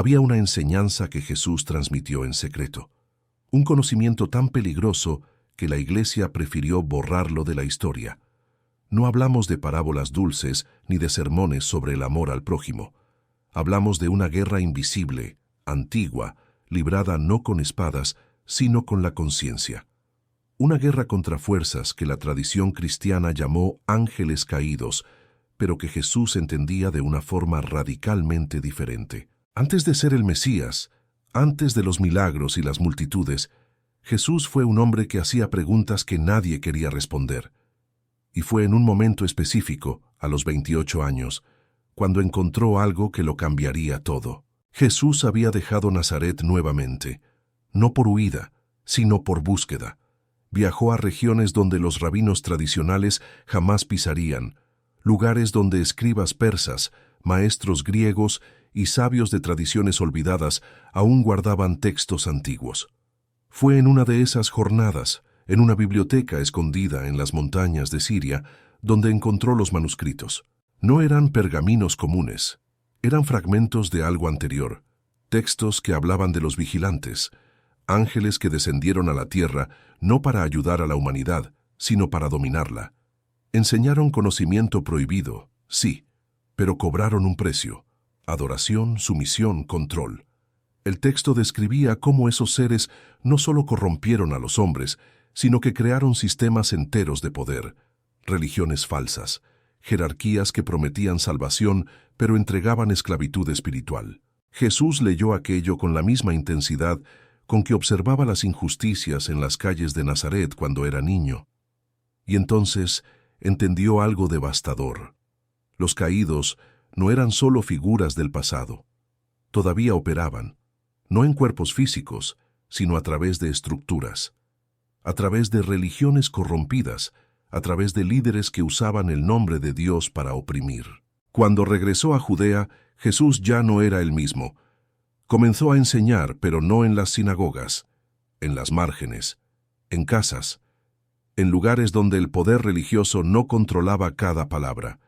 Había una enseñanza que Jesús transmitió en secreto, un conocimiento tan peligroso que la Iglesia prefirió borrarlo de la historia. No hablamos de parábolas dulces ni de sermones sobre el amor al prójimo. Hablamos de una guerra invisible, antigua, librada no con espadas, sino con la conciencia. Una guerra contra fuerzas que la tradición cristiana llamó ángeles caídos, pero que Jesús entendía de una forma radicalmente diferente. Antes de ser el Mesías, antes de los milagros y las multitudes, Jesús fue un hombre que hacía preguntas que nadie quería responder. Y fue en un momento específico, a los 28 años, cuando encontró algo que lo cambiaría todo. Jesús había dejado Nazaret nuevamente, no por huida, sino por búsqueda. Viajó a regiones donde los rabinos tradicionales jamás pisarían, lugares donde escribas persas, maestros griegos y sabios de tradiciones olvidadas aún guardaban textos antiguos. Fue en una de esas jornadas, en una biblioteca escondida en las montañas de Siria, donde encontró los manuscritos. No eran pergaminos comunes, eran fragmentos de algo anterior, textos que hablaban de los vigilantes, ángeles que descendieron a la tierra no para ayudar a la humanidad, sino para dominarla. Enseñaron conocimiento prohibido, sí, pero cobraron un precio: adoración, sumisión, control. El texto describía cómo esos seres no solo corrompieron a los hombres, sino que crearon sistemas enteros de poder, religiones falsas, jerarquías que prometían salvación pero entregaban esclavitud espiritual. Jesús leyó aquello con la misma intensidad con que observaba las injusticias en las calles de Nazaret cuando era niño. Y entonces entendió algo devastador. Los caídos no eran solo figuras del pasado. Todavía operaban, no en cuerpos físicos, sino a través de estructuras, a través de religiones corrompidas, a través de líderes que usaban el nombre de Dios para oprimir. Cuando regresó a Judea, Jesús ya no era el mismo. Comenzó a enseñar, pero no en las sinagogas, en las márgenes, en casas, en lugares donde el poder religioso no controlaba cada palabra.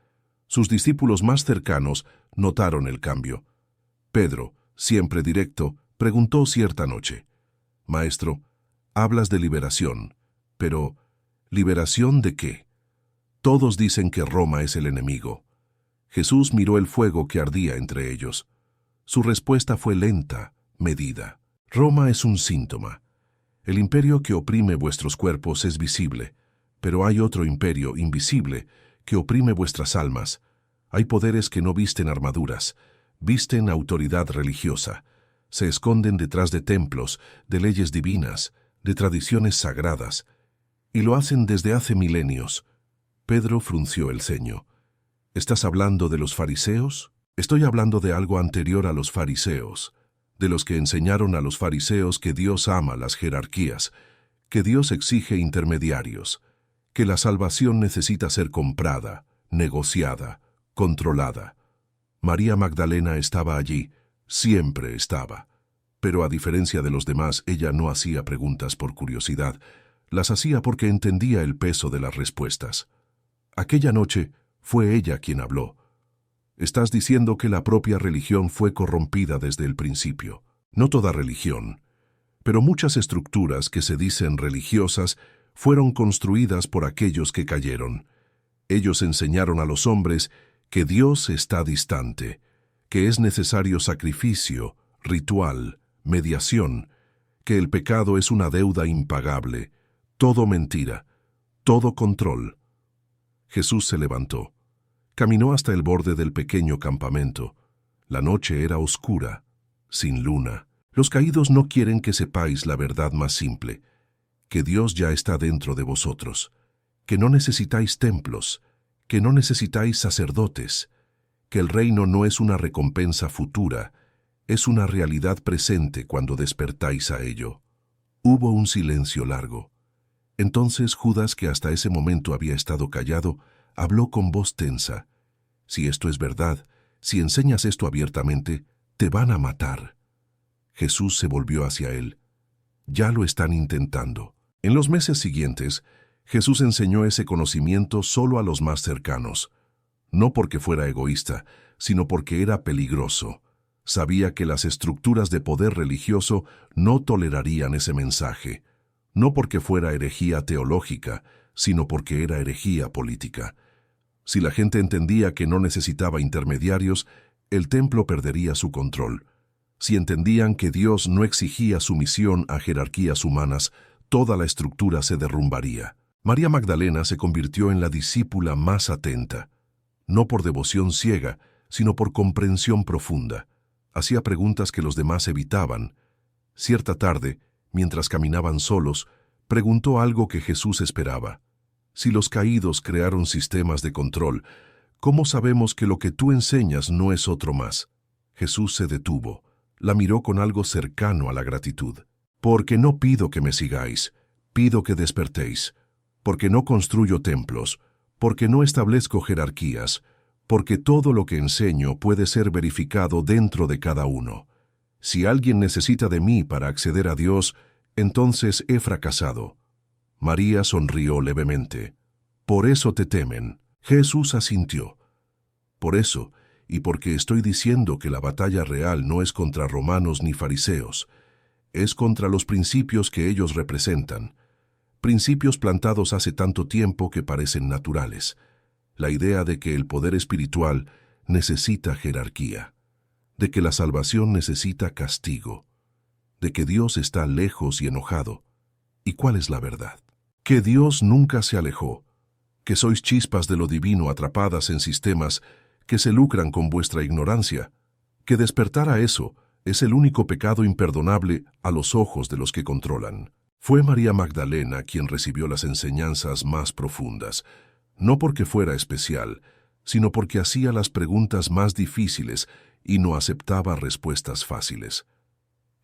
Sus discípulos más cercanos notaron el cambio. Pedro, siempre directo, preguntó cierta noche: «Maestro, hablas de liberación, pero ¿liberación de qué? Todos dicen que Roma es el enemigo». Jesús miró el fuego que ardía entre ellos. Su respuesta fue lenta, medida. Roma es un síntoma. El imperio que oprime vuestros cuerpos es visible, pero hay otro imperio invisible que oprime vuestras almas. Hay poderes que no visten armaduras, visten autoridad religiosa. Se esconden detrás de templos, de leyes divinas, de tradiciones sagradas, y lo hacen desde hace milenios. Pedro frunció el ceño. ¿Estás hablando de los fariseos? Estoy hablando de algo anterior a los fariseos, de los que enseñaron a los fariseos que Dios ama las jerarquías, que Dios exige intermediarios, que la salvación necesita ser comprada, negociada, controlada. María Magdalena estaba allí, siempre estaba. Pero a diferencia de los demás, ella no hacía preguntas por curiosidad, las hacía porque entendía el peso de las respuestas. Aquella noche fue ella quien habló. Estás diciendo que la propia religión fue corrompida desde el principio. No toda religión, pero muchas estructuras que se dicen religiosas fueron construidas por aquellos que cayeron. Ellos enseñaron a los hombres que Dios está distante, que es necesario sacrificio, ritual, mediación, que el pecado es una deuda impagable, todo mentira, todo control. Jesús se levantó. Caminó hasta el borde del pequeño campamento. La noche era oscura, sin luna. Los caídos no quieren que sepáis la verdad más simple, que Dios ya está dentro de vosotros, que no necesitáis templos, que no necesitáis sacerdotes, que el reino no es una recompensa futura, es una realidad presente cuando despertáis a ello. Hubo un silencio largo. Entonces Judas, que hasta ese momento había estado callado, habló con voz tensa. Si esto es verdad, si enseñas esto abiertamente, te van a matar. Jesús se volvió hacia él. Ya lo están intentando. En los meses siguientes, Jesús enseñó ese conocimiento solo a los más cercanos, no porque fuera egoísta, sino porque era peligroso. Sabía que las estructuras de poder religioso no tolerarían ese mensaje, no porque fuera herejía teológica, sino porque era herejía política. Si la gente entendía que no necesitaba intermediarios, el templo perdería su control. Si entendían que Dios no exigía sumisión a jerarquías humanas, toda la estructura se derrumbaría. María Magdalena se convirtió en la discípula más atenta, no por devoción ciega, sino por comprensión profunda. Hacía preguntas que los demás evitaban. Cierta tarde, mientras caminaban solos, preguntó algo que Jesús esperaba. Si los caídos crearon sistemas de control, ¿cómo sabemos que lo que tú enseñas no es otro más? Jesús se detuvo. La miró con algo cercano a la gratitud. Porque no pido que me sigáis, pido que despertéis. Porque no construyo templos, porque no establezco jerarquías, porque todo lo que enseño puede ser verificado dentro de cada uno. Si alguien necesita de mí para acceder a Dios, entonces he fracasado. María sonrió levemente. Por eso te temen. Jesús asintió. Por eso, y porque estoy diciendo que la batalla real no es contra romanos ni fariseos, es contra los principios que ellos representan. Principios plantados hace tanto tiempo que parecen naturales. La idea de que el poder espiritual necesita jerarquía, de que la salvación necesita castigo, de que Dios está lejos y enojado. ¿Y cuál es la verdad? Que Dios nunca se alejó, que sois chispas de lo divino atrapadas en sistemas que se lucran con vuestra ignorancia, que despertar a eso es el único pecado imperdonable a los ojos de los que controlan. Fue María Magdalena quien recibió las enseñanzas más profundas, no porque fuera especial, sino porque hacía las preguntas más difíciles y no aceptaba respuestas fáciles.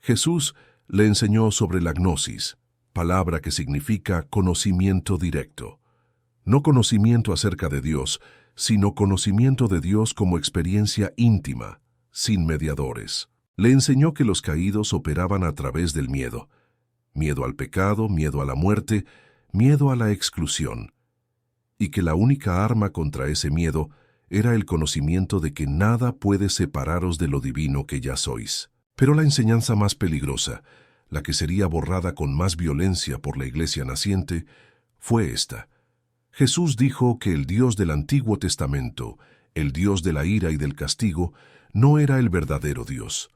Jesús le enseñó sobre la gnosis, palabra que significa conocimiento directo. No conocimiento acerca de Dios, sino conocimiento de Dios como experiencia íntima, sin mediadores. Le enseñó que los caídos operaban a través del miedo. Miedo al pecado, miedo a la muerte, miedo a la exclusión. Y que la única arma contra ese miedo era el conocimiento de que nada puede separaros de lo divino que ya sois. Pero la enseñanza más peligrosa, la que sería borrada con más violencia por la iglesia naciente, fue esta. Jesús dijo que el Dios del Antiguo Testamento, el Dios de la ira y del castigo, no era el verdadero Dios.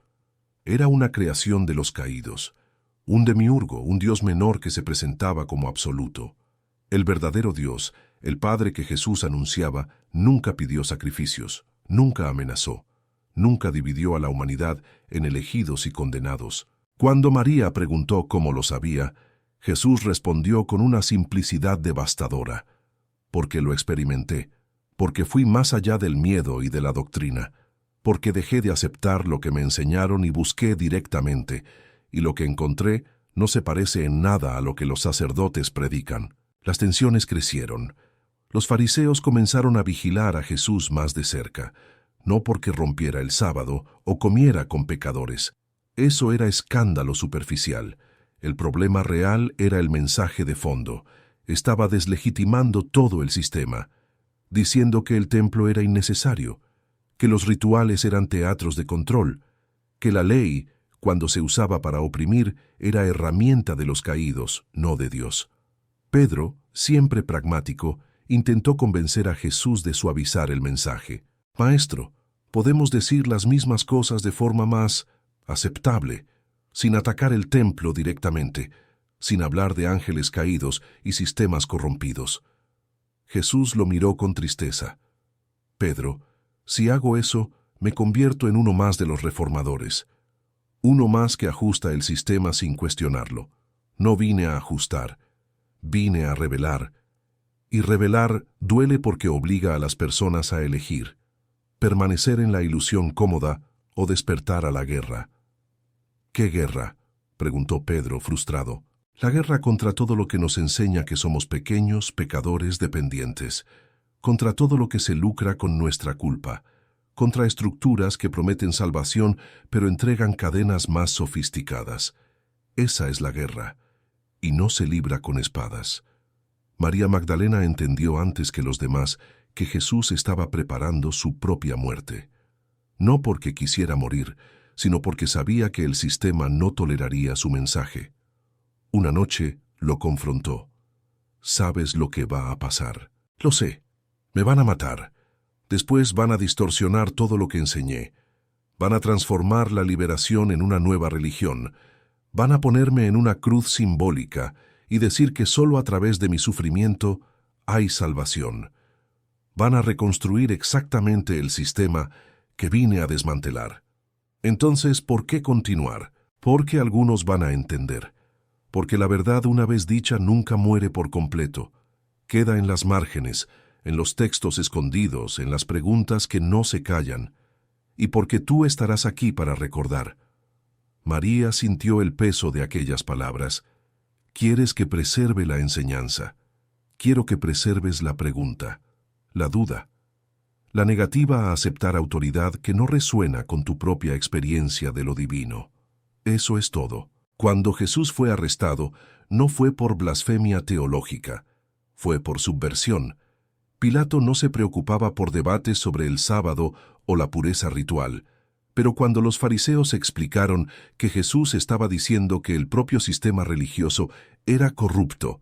Era una creación de los caídos, un demiurgo, un Dios menor que se presentaba como absoluto. El verdadero Dios, el Padre que Jesús anunciaba, nunca pidió sacrificios, nunca amenazó, nunca dividió a la humanidad en elegidos y condenados. Cuando María preguntó cómo lo sabía, Jesús respondió con una simplicidad devastadora. Porque lo experimenté, porque fui más allá del miedo y de la doctrina, porque dejé de aceptar lo que me enseñaron y busqué directamente, y lo que encontré no se parece en nada a lo que los sacerdotes predican. Las tensiones crecieron. Los fariseos comenzaron a vigilar a Jesús más de cerca, no porque rompiera el sábado o comiera con pecadores. Eso era escándalo superficial. El problema real era el mensaje de fondo. Estaba deslegitimando todo el sistema, diciendo que el templo era innecesario, que los rituales eran teatros de control, que la ley, cuando se usaba para oprimir, era herramienta de los caídos, no de Dios. Pedro, siempre pragmático, intentó convencer a Jesús de suavizar el mensaje. Maestro, podemos decir las mismas cosas de forma más aceptable, sin atacar el templo directamente, sin hablar de ángeles caídos y sistemas corrompidos. Jesús lo miró con tristeza. Pedro, si hago eso, me convierto en uno más de los reformadores. Uno más que ajusta el sistema sin cuestionarlo. No vine a ajustar, vine a revelar. Y revelar duele porque obliga a las personas a elegir, permanecer en la ilusión cómoda o despertar a la guerra. ¿Qué guerra?, preguntó Pedro, frustrado. La guerra contra todo lo que nos enseña que somos pequeños, pecadores, dependientes, contra todo lo que se lucra con nuestra culpa, contra estructuras que prometen salvación pero entregan cadenas más sofisticadas. Esa es la guerra, y no se libra con espadas. María Magdalena entendió antes que los demás que Jesús estaba preparando su propia muerte. no porque quisiera morir, sino porque sabía que el sistema no toleraría su mensaje. Una noche lo confrontó. «¿Sabes lo que va a pasar?» «Lo sé. Me van a matar. Después van a distorsionar todo lo que enseñé. Van a transformar la liberación en una nueva religión. Van a ponerme en una cruz simbólica y decir que solo a través de mi sufrimiento hay salvación. Van a reconstruir exactamente el sistema que vine a desmantelar. Entonces, ¿por qué continuar? Porque algunos van a entender. Porque la verdad, una vez dicha, nunca muere por completo. Queda en las márgenes, en los textos escondidos, en las preguntas que no se callan. Y porque tú estarás aquí para recordar». María sintió el peso de aquellas palabras. «Quieres que preserve la enseñanza. Quiero que preserves la pregunta, la duda, la negativa a aceptar autoridad que no resuena con tu propia experiencia de lo divino. Eso es todo». Cuando Jesús fue arrestado, no fue por blasfemia teológica, fue por subversión. Pilato no se preocupaba por debates sobre el sábado o la pureza ritual, pero cuando los fariseos explicaron que Jesús estaba diciendo que el propio sistema religioso era corrupto,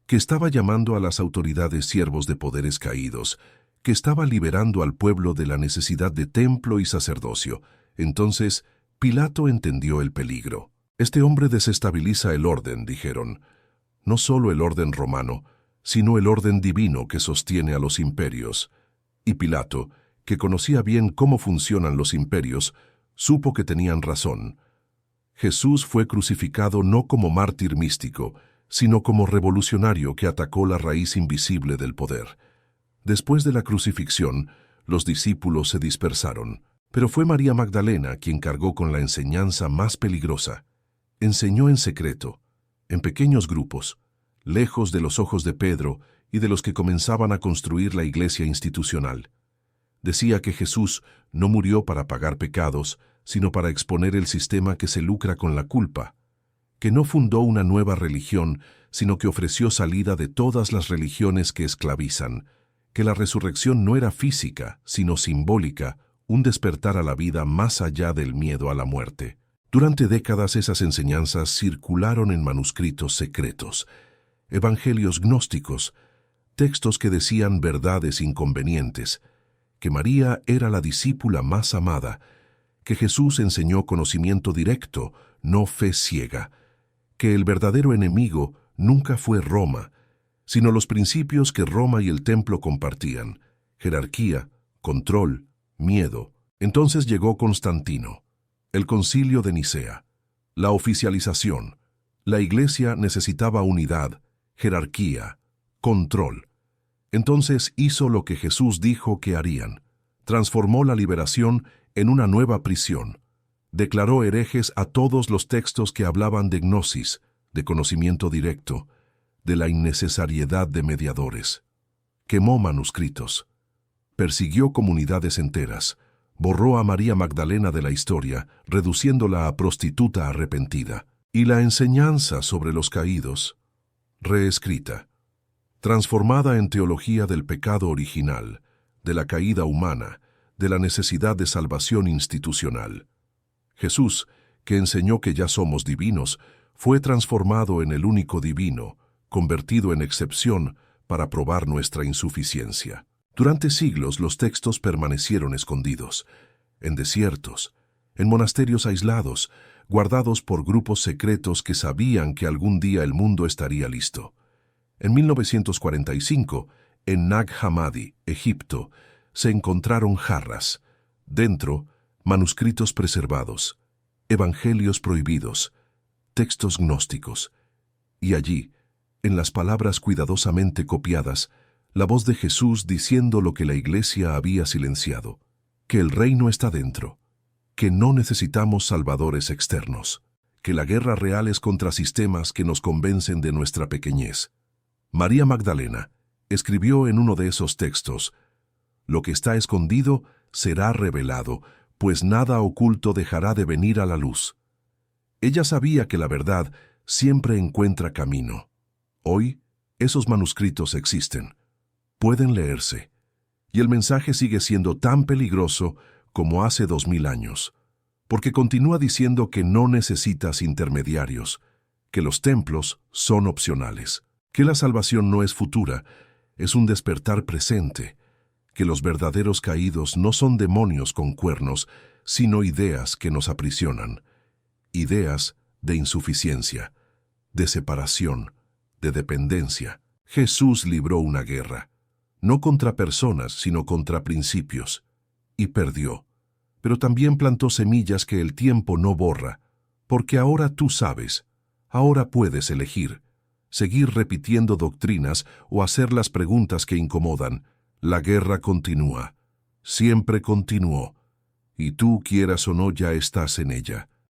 que estaba llamando a las autoridades siervos de poderes caídos, que estaba liberando al pueblo de la necesidad de templo y sacerdocio, entonces Pilato entendió el peligro. «Este hombre desestabiliza el orden», dijeron, «no solo el orden romano, sino el orden divino que sostiene a los imperios». Y Pilato, que conocía bien cómo funcionan los imperios, supo que tenían razón. Jesús fue crucificado no como mártir místico, sino como revolucionario que atacó la raíz invisible del poder. Después de la crucifixión, los discípulos se dispersaron, pero fue María Magdalena quien cargó con la enseñanza más peligrosa. Enseñó en secreto, en pequeños grupos, lejos de los ojos de Pedro y de los que comenzaban a construir la iglesia institucional. Decía que Jesús no murió para pagar pecados, sino para exponer el sistema que se lucra con la culpa, que no fundó una nueva religión, sino que ofreció salida de todas las religiones que esclavizan, que la resurrección no era física, sino simbólica, un despertar a la vida más allá del miedo a la muerte. Durante décadas esas enseñanzas circularon en manuscritos secretos, evangelios gnósticos, textos que decían verdades inconvenientes, que María era la discípula más amada, que Jesús enseñó conocimiento directo, no fe ciega, que el verdadero enemigo nunca fue Roma, sino los principios que Roma y el templo compartían: jerarquía, control, miedo. Entonces llegó Constantino, el Concilio de Nicea, la oficialización. La Iglesia necesitaba unidad, jerarquía, control. Entonces hizo lo que Jesús dijo que harían. Transformó la liberación en una nueva prisión. Declaró herejes a todos los textos que hablaban de gnosis, de conocimiento directo, de la innecesariedad de mediadores. Quemó manuscritos. Persiguió comunidades enteras. Borró a María Magdalena de la historia, reduciéndola a prostituta arrepentida. Y la enseñanza sobre los caídos, reescrita, transformada en teología del pecado original, de la caída humana, de la necesidad de salvación institucional. Jesús, que enseñó que ya somos divinos, fue transformado en el único divino, convertido en excepción para probar nuestra insuficiencia. Durante siglos los textos permanecieron escondidos, en desiertos, en monasterios aislados, guardados por grupos secretos que sabían que algún día el mundo estaría listo. En 1945, en Nag Hammadi, Egipto, se encontraron jarras. Dentro, manuscritos preservados, evangelios prohibidos, textos gnósticos. Y allí, en las palabras cuidadosamente copiadas, la voz de Jesús diciendo lo que la Iglesia había silenciado: que el reino está dentro, que no necesitamos salvadores externos, que la guerra real es contra sistemas que nos convencen de nuestra pequeñez. María Magdalena escribió en uno de esos textos: lo que está escondido será revelado, pues nada oculto dejará de venir a la luz. Ella sabía que la verdad siempre encuentra camino. Hoy, esos manuscritos existen. Pueden leerse. Y el mensaje sigue siendo tan peligroso como hace 2000 años, porque continúa diciendo que no necesitas intermediarios, que los templos son opcionales, que la salvación no es futura, es un despertar presente, que los verdaderos caídos no son demonios con cuernos, sino ideas que nos aprisionan, ideas de insuficiencia, de separación, de dependencia. Jesús libró una guerra, no contra personas, sino contra principios, y perdió. Pero también plantó semillas que el tiempo no borra, porque ahora tú sabes, ahora puedes elegir, seguir repitiendo doctrinas o hacer las preguntas que incomodan. La guerra continúa, siempre continuó, y tú, quieras o no, ya estás en ella.